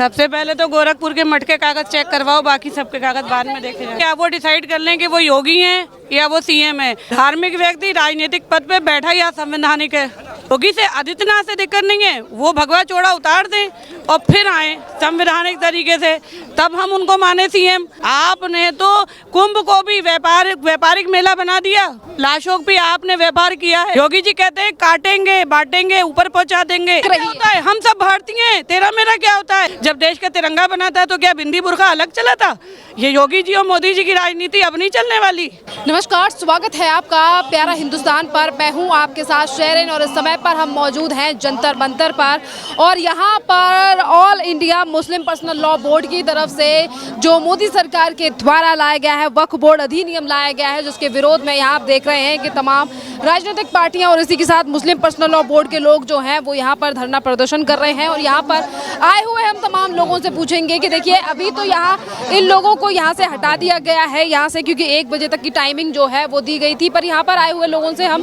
सबसे पहले तो गोरखपुर के मठ के कागज चेक करवाओ, बाकी सबके कागज बाद में देखे जाएंगे। क्या वो डिसाइड कर लें कि वो योगी हैं या वो सीएम है? धार्मिक व्यक्ति राजनीतिक पद पे बैठा या संवैधानिक है? योगी से आदित्यनाथ से दिक्कत नहीं है, वो भगवा चोड़ा उतार दें और फिर आए संवैधानिक तरीके से, तब हम उनको माने सीएम। आपने तो कुंभ को भी व्यापारिक मेला बना दिया, लाशों पे आपने व्यापार किया है। योगी जी कहते हैं काटेंगे बांटेंगे ऊपर पहुंचा देंगे। क्या होता है? हम सब भारतीय हैं, तेरा मेरा क्या होता है? जब देश का तिरंगा बना था तो क्या बिंदी बुर्खा अलग चला था? ये योगी जी और मोदी जी की राजनीति अब नहीं चलने वाली। नमस्कार, स्वागत है आपका प्यारा हिंदुस्तान पर। मैं हूं आपके साथ शेरिन और इस समय पर हम मौजूद हैं जंतर मंतर पर, और यहां पर all India Muslim personal law board की तरफ से जो मोदी सरकार के द्वारा लाया गया है वक्फ बोर्ड अधिनियम लाया गया है, जिसके विरोध में यहाँ आप देख रहे हैं कि तमाम राजनीतिक पार्टियां और इसी के साथ मुस्लिम पर्सनल लॉ बोर्ड के लोग जो हैं वो यहाँ पर धरना प्रदर्शन कर रहे हैं। और यहाँ पर आए हुए हम तमाम लोगों से पूछेंगे कि देखिए अभी तो यहाँ इन लोगों को यहाँ से हटा दिया गया है यहाँ से, क्योंकि 1 बजे तक की टाइमिंग जो है वो दी गई थी, पर यहाँ पर आए हुए लोगों से हम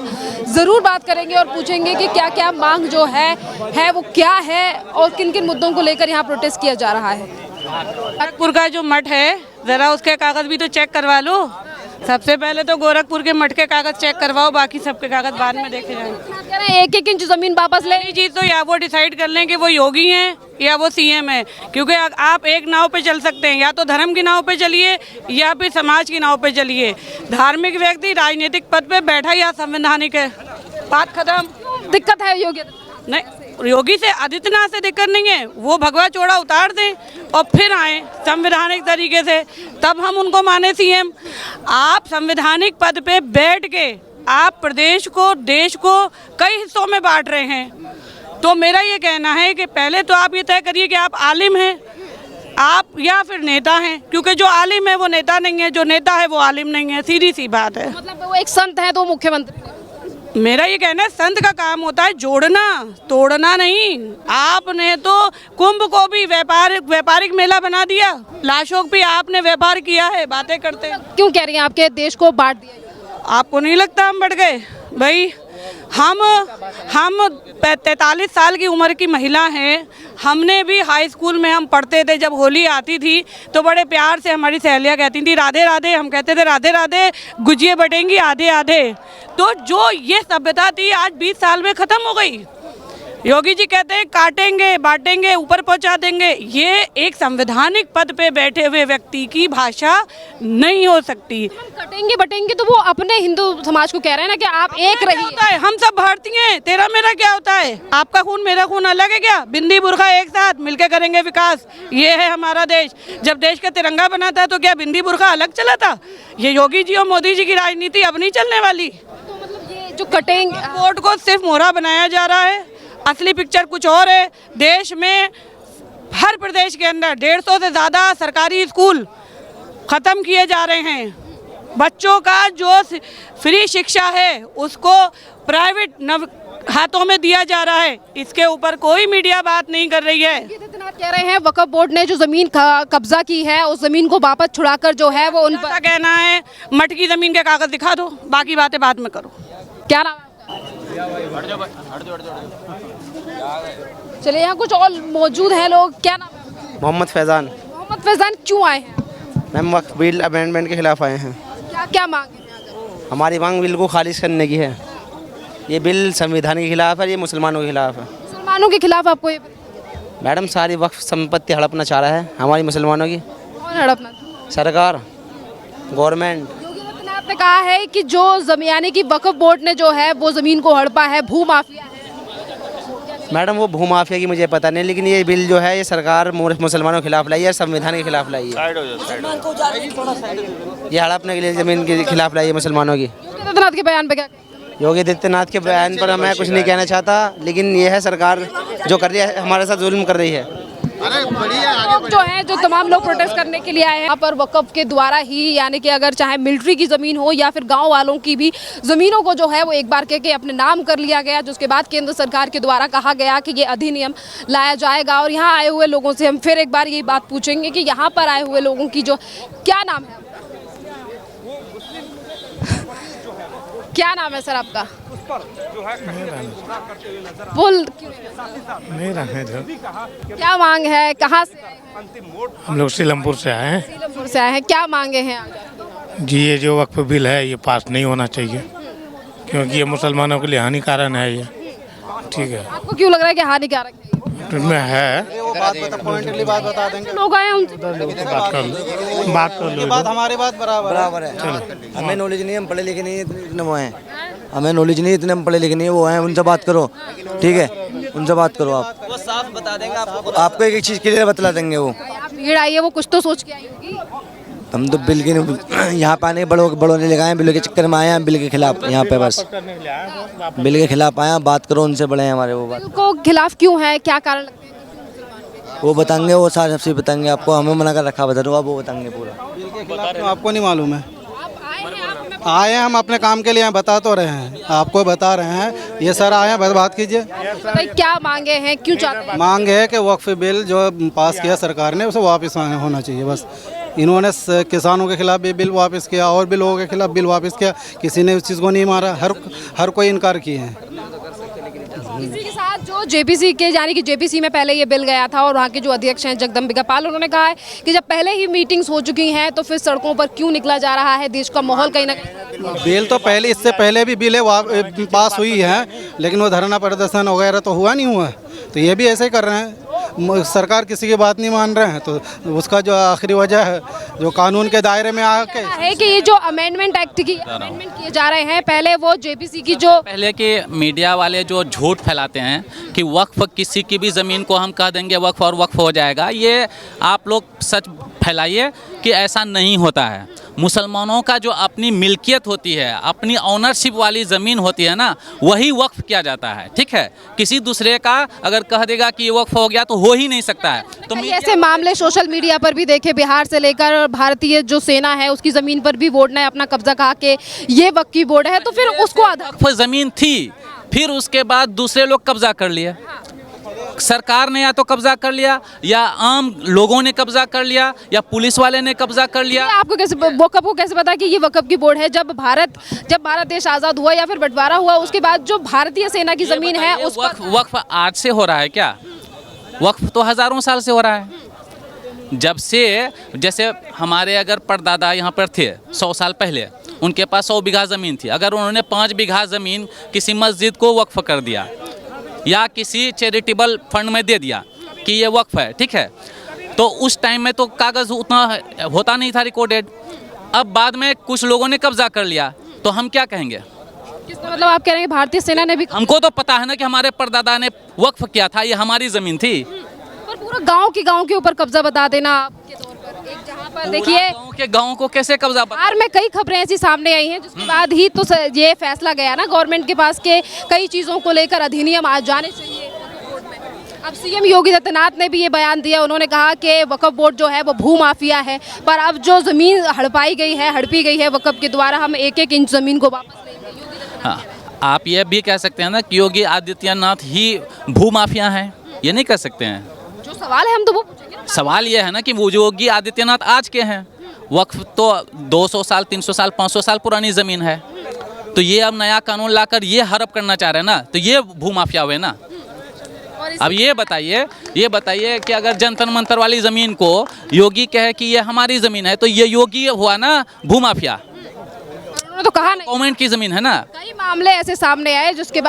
ज़रूर बात करेंगे और पूछेंगे कि क्या क्या मांग जो है वो क्या है और किन किन मुद्दों को लेकर यहाँ प्रोटेस्ट किया जा रहा है। गोरखपुर का जो मठ है जरा उसके कागज भी तो चेक करवा लो। सबसे पहले तो गोरखपुर के मठ के कागज चेक करवाओ, बाकी सबके कागज बाद में देखे जाएंगे। 1-1 इंच जमीन वापस ले जी, तो या वो डिसाइड कर लें कि वो योगी हैं या वो सीएम है, क्योंकि आप एक नाव पे चल सकते हैं, या तो धर्म की नाव पे चलिए या फिर समाज की नाव पे चलिए। धार्मिक व्यक्ति राजनीतिक पद पे बैठा या संवैधानिक है, बात खत्म। दिक्कत है योगी नहीं, योगी से आदित्यनाथ से दिक्कत नहीं है, वो भगवा चोड़ा उतार दें और फिर आए संवैधानिक तरीके से, तब हम उनको माने सीएम। आप संवैधानिक पद पे बैठ के आप प्रदेश को देश को कई हिस्सों में बांट रहे हैं। तो मेरा ये कहना है कि पहले तो आप ये तय करिए कि आप आलिम हैं आप या फिर नेता हैं, क्योंकि जो आलिम है वो नेता नहीं है, जो नेता है वो आलिम नहीं है, सीधी सी बात है। मतलब वो एक संत है तो मुख्यमंत्री। मेरा ये कहना है संत का काम होता है जोड़ना, तोड़ना नहीं। आपने तो कुंभ को भी व्यापारिक मेला बना दिया, लाशों पे आपने व्यापार किया है, बातें करते। क्यों कह रही हैं आपके देश को बांट दिया? आपको नहीं लगता हम बढ़ गए? भाई हम 43 साल की उम्र की महिला हैं, हमने भी हाई स्कूल में हम पढ़ते थे, जब होली आती थी तो बड़े प्यार से हमारी सहेलियां कहती थी राधे राधे, हम कहते थे राधे राधे, गुजिये बटेंगी आधे आधे। तो जो ये सभ्यता थी आज 20 साल में ख़त्म हो गई। योगी जी कहते हैं काटेंगे बांटेंगे ऊपर पहुंचा देंगे, ये एक संवैधानिक पद पे बैठे हुए व्यक्ति की भाषा नहीं हो सकती। कटेंगे बटेंगे तो वो अपने हिंदू समाज को कह रहे हैं ना कि आप एक रहिए। हम सब भारतीय हैं, तेरा मेरा क्या होता है? आपका खून मेरा खून अलग है क्या? बिंदी बुर्खा एक साथ मिलकर करेंगे विकास, ये है हमारा देश। जब देश का तिरंगा बना था तो क्या बिंदी बुर्खा अलग चला था? ये योगी जी और मोदी जी की राजनीति अब नहीं चलने वाली। तो मतलब ये जो कटेंगे वोट को सिर्फ मोहरा बनाया जा रहा है, असली पिक्चर कुछ और है। देश में हर प्रदेश के अंदर 150 से ज़्यादा सरकारी स्कूल ख़त्म किए जा रहे हैं। बच्चों का जो फ्री शिक्षा है उसको प्राइवेट हाथों में दिया जा रहा है, इसके ऊपर कोई मीडिया बात नहीं कर रही है। आदित्यनाथ कह रहे हैं वक्फ बोर्ड ने जो जमीन कब्जा की है उस जमीन को वापस छुड़ाकर जो है वो उन पर कहना है मठ की जमीन के कागज दिखा दो, बाकी बातें बाद में करो। क्या नाम है? चलिए यहाँ कुछ और मौजूद है लोग। क्या नाम है? मोहम्मद फैज़ान। मोहम्मद फैज़ान, क्यों आए हैं? मैम वक्फ बिल अमेंडमेंट के खिलाफ आए हैं। क्या क्या मांग है? हमारी मांग बिल को खारिज करने की है। ये बिल संविधान के खिलाफ है, ये मुसलमानों के खिलाफ है। मुसलमानों के खिलाफ आपको ये मैडम सारी वक्फ संपत्ति हड़पना चाह रहा है हमारी मुसलमानों की। कौन हड़पना? सरकार, गवर्नमेंट। योगी आदित्यनाथ ने कहा है कि जो यानी कि वक्फ बोर्ड ने जो है वो जमीन को हड़पा है, भू माफिया है। मैडम वो भू माफिया की मुझे पता नहीं, लेकिन ये बिल जो है ये सरकार मुसलमानों के खिलाफ लाई है, संविधान के खिलाफ लाई है। ये हड़पने के लिए ज़मीन के खिलाफ लाई है मुसलमानों की। योगी आदित्यनाथ के बयान पे क्या? योगी आदित्यनाथ के बयान पर मैं कुछ नहीं कहना चाहता, लेकिन ये है सरकार जो कर रही है हमारे साथ जुल्म कर रही है। लोग जो हैं जो तमाम लोग प्रोटेस्ट करने के लिए आए हैं यहाँ पर वक्फ के द्वारा ही, यानी कि अगर चाहे मिलिट्री की ज़मीन हो या फिर गांव वालों की भी ज़मीनों को जो है वो एक बार के अपने नाम कर लिया गया, जिसके बाद केंद्र सरकार के द्वारा कहा गया कि ये अधिनियम लाया जाएगा। और यहाँ आए हुए लोगों से हम फिर एक बार यही बात पूछेंगे कि यहाँ पर आए हुए लोगों की जो क्या नाम है, क्या नाम है सर आपका? बोल क्यों नहीं रहे जो क्या मांग है, कहाँ से आए हैं? हम लोग सीलमपुर से आए हैं सीलमपुर से आए हैं, क्या मांगे हैं आगे? जी। ये जो वक्फ बिल है ये पास नहीं होना चाहिए क्योंकि ये मुसलमानों के लिए हानिकारक है ये। ठीक है, आपको क्यों लग रहा है कि हानिकारक है? इसमें है बात बता देंगे, लोग आए हैं उनसे बात कर लो। हमारी बात बराबर है। हमें नॉलेज नहीं है, हम पढ़े लिखे नहीं है, इतने वो हैं। हमें नॉलेज नहीं है, इतने हम पढ़े लिखे नहीं है, वो हैं, उनसे बात करो। ठीक है, उनसे बात करो आप, वो साफ बता देंगे आपको एक चीज़ क्लियर बतला देंगे वो। आप भीड़ आई है, वो कुछ तो सोच के आई होगी। हम तो बिल के यहाँ पे आने बड़ों ने लगाए, बिल के चक्कर में आए हैं, बिल के खिलाफ यहाँ पे बस बिल के खिलाफ आए हैं। बात करो उनसे, बड़े हैं हमारे वो। बात बिल को खिलाफ क्यों है, क्या कारण लगते हैं? वो बताएंगे, वो सारे सबसे बताएंगे आपको। हमें मना कर रखा, बता दो आप, वो बताएंगे पूरा। बिल के खिलाफ तो आपको नहीं मालूम है। आप आए हैं, आप हमें आए हैं, हम अपने काम के लिए हैं, बता तो रहे हैं, आपको बता रहे हैं। ये सर आए हैं, बस बात कीजिए। भाई क्या मांगे हैं, क्यों चाहते हैं? मांग है कि वक्फ बिल जो पास किया सरकार ने उसे वापस होना चाहिए बस। इन्होंने किसानों के खिलाफ भी बिल वापस किया और भी लोगों के खिलाफ बिल वापस किया, किसी ने उस चीज़ को नहीं मारा। हर कोई इनकार किए हैं। इसी के साथ जो जेपीसी के, यानी कि जेपीसी में पहले ये बिल गया था और वहाँ के जो अध्यक्ष हैं जगदम्बिका पाल, उन्होंने कहा है कि जब पहले ही मीटिंग्स हो चुकी हैं तो फिर सड़कों पर क्यों निकला जा रहा है, देश का माहौल कहीं ना कहीं। बिल तो पहले, इससे पहले भी बिलें पास हुई हैं, लेकिन वो धरना प्रदर्शन वगैरह तो हुआ नहीं हुआ। तो ये भी ऐसे ही कर रहे हैं। सरकार किसी की बात नहीं मान रहे हैं, तो उसका जो आखिरी वजह है जो कानून के दायरे में आके है कि ये जो अमेंडमेंट एक्ट की अमेंडमेंट किए जा रहे हैं, पहले वो जेपीसी की जो पहले के मीडिया वाले जो झूठ फैलाते हैं कि वक्फ किसी की भी ज़मीन को हम कह देंगे वक्फ और वक्फ हो जाएगा, ये आप लोग सच फैलाइए कि ऐसा नहीं होता है। मुसलमानों का जो अपनी मिल्कियत होती है, अपनी ऑनरशिप वाली ज़मीन होती है ना, वही वक्फ किया जाता है। ठीक है, किसी दूसरे का अगर कह देगा कि ये वक्फ हो गया तो हो ही नहीं सकता है। तो ऐसे मामले सोशल मीडिया पर भी देखे, बिहार से लेकर भारतीय जो सेना है उसकी ज़मीन पर भी बोर्ड ने अपना कब्जा कहा कि ये वक्फ की बोर्ड है, तो फिर उसको वक्फ ज़मीन थी, फिर उसके बाद दूसरे लोग कब्जा कर लिए। सरकार ने या तो कब्जा कर लिया, या आम लोगों ने कब्जा कर लिया, या पुलिस वाले ने कब्जा कर लिया। आपको कैसे, वक्फ को कैसे पता कि ये वक्फ की बोर्ड है? जब भारत देश आज़ाद हुआ या फिर बंटवारा हुआ, उसके बाद जो भारतीय सेना की ज़मीन है उस वक्फ आज से हो रहा है क्या? वक्फ तो हज़ारों साल से हो रहा है। जब से, जैसे हमारे अगर परदादा यहाँ पर थे 100 साल पहले, उनके पास 100 बीघा ज़मीन थी। अगर उन्होंने 5 बीघा ज़मीन किसी मस्जिद को वक्फ कर दिया या किसी चैरिटेबल फंड में दे दिया कि ये वक्फ है, ठीक है, तो उस टाइम में तो कागज़ उतना होता नहीं था रिकॉर्डेड। अब बाद में कुछ लोगों ने कब्जा कर लिया, तो हम क्या कहेंगे? मतलब आप कह रहे हैं भारतीय सेना ने भी, हमको तो पता है ना कि हमारे परदादा ने वक्फ किया था, ये हमारी ज़मीन थी। पर पूरा गांव के ऊपर कब्जा बता देना आपके तौर पर, एक जहां पर देखिए गाँव को कैसे कब्जा? बिहार में कई खबरें ऐसी सामने आई हैं जिसके बाद ही तो ये फैसला गया ना गवर्नमेंट के पास के कई चीज़ों को लेकर अधिनियम आ जाने चाहिए बोर्ड में। अब सीएम योगी आदित्यनाथ ने भी ये बयान दिया, उन्होंने कहा कि वक्फ बोर्ड जो है वो भू माफिया है, पर अब जो ज़मीन हड़पी गई है वक्फ के द्वारा, हम एक इंच ज़मीन को वापस लेंगे। हाँ, आप ये भी कह सकते हैं ना कि योगी आदित्यनाथ ही भू माफिया हैं, ये नहीं कह सकते हैं। जो सवाल है हम तो वो पूछेंगे। सवाल ये है ना कि वो योगी आदित्यनाथ आज के हैं, वक्फ तो 200 साल 300 साल 500 साल पुरानी ज़मीन है, तो ये अब नया कानून लाकर ये हड़प करना चाह रहे हैं ना, तो ये भू माफिया हुए ना। अब ये बताइए कि अगर जंतर मंतर वाली ज़मीन को योगी कहे कि ये हमारी ज़मीन है, तो ये योगी हुआ ना भू माफिया? उन्होंने तो कहा नहीं, गवर्नमेंट की ज़मीन है ना। कई मामले ऐसे सामने आए जिसके